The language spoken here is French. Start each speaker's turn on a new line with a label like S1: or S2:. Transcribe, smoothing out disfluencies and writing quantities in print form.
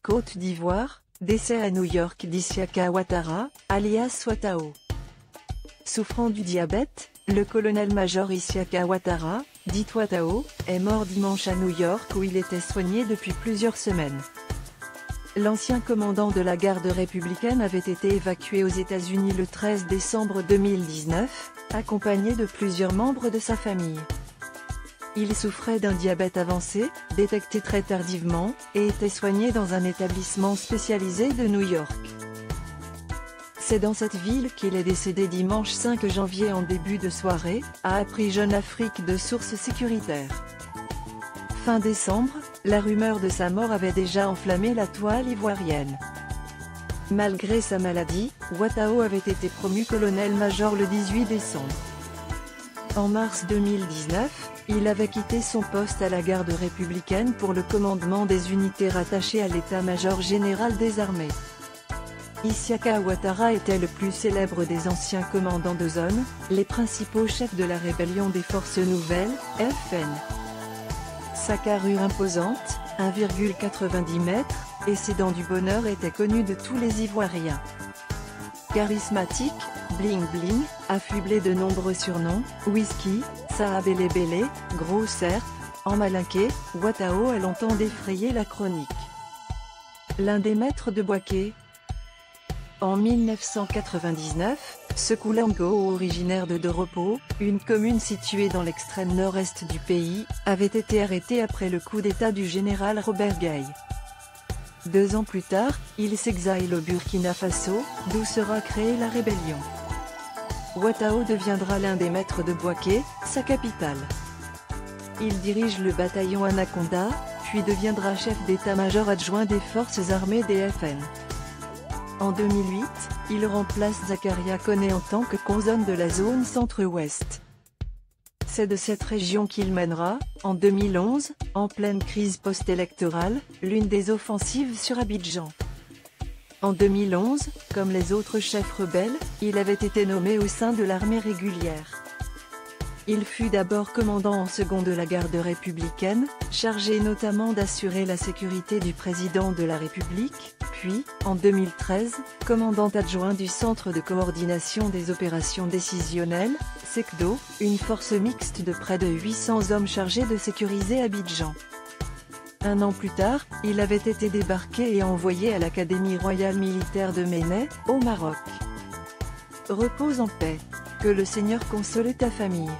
S1: Côte d'Ivoire, décès à New York d'Isiaka Ouattara, alias Ouattao. Souffrant du diabète, le colonel-major Isiaka Ouattara, dit Ouattao, est mort dimanche à New York où il était soigné depuis plusieurs semaines. L'ancien commandant de la garde républicaine avait été évacué aux États-Unis le 13 décembre 2019, accompagné de plusieurs membres de sa famille. Il souffrait d'un diabète avancé, détecté très tardivement, et était soigné dans un établissement spécialisé de New York. C'est dans cette ville qu'il est décédé dimanche 5 janvier en début de soirée, a appris Jeune Afrique de sources sécuritaires. Fin décembre, la rumeur de sa mort avait déjà enflammé la toile ivoirienne. Malgré sa maladie, Ouattao avait été promu colonel-major le 18 décembre. En mars 2019, il avait quitté son poste à la garde républicaine pour le commandement des unités rattachées à l'état-major général des armées. Isiaka Ouattara était le plus célèbre des anciens commandants de zone, les principaux chefs de la rébellion des Forces Nouvelles, FN. Sa carrure imposante, 1,90 m, et ses dents du bonheur étaient connues de tous les Ivoiriens. Charismatique, bling bling, affublé de nombreux surnoms, Whisky, Sahabele Bele, Gros Serp, en malinqué, Ouattao a longtemps défrayé la chronique. L'un des maîtres de Bouaké. En 1999, Sekoulango, originaire de Doropo, une commune située dans l'extrême nord-est du pays, avait été arrêté après le coup d'État du général Robert Gaye. 2 ans plus tard, il s'exile au Burkina Faso, d'où sera créée la rébellion. Ouattao deviendra l'un des maîtres de Bouaké, sa capitale. Il dirige le bataillon Anaconda, puis deviendra chef d'état-major adjoint des forces armées des FN. En 2008, il remplace Zakaria Koné en tant que conzone de la zone centre-ouest. C'est de cette région qu'il mènera, en 2011, en pleine crise post-électorale, l'une des offensives sur Abidjan. En 2011, comme les autres chefs rebelles, il avait été nommé au sein de l'armée régulière. Il fut d'abord commandant en second de la garde républicaine, chargé notamment d'assurer la sécurité du président de la République, puis, en 2013, commandant adjoint du Centre de coordination des opérations décisionnelles, SECDO, une force mixte de près de 800 hommes chargés de sécuriser Abidjan. 1 an plus tard, il avait été débarqué et envoyé à l'Académie royale militaire de Ménès, au Maroc. Repose en paix. Que le Seigneur console ta famille.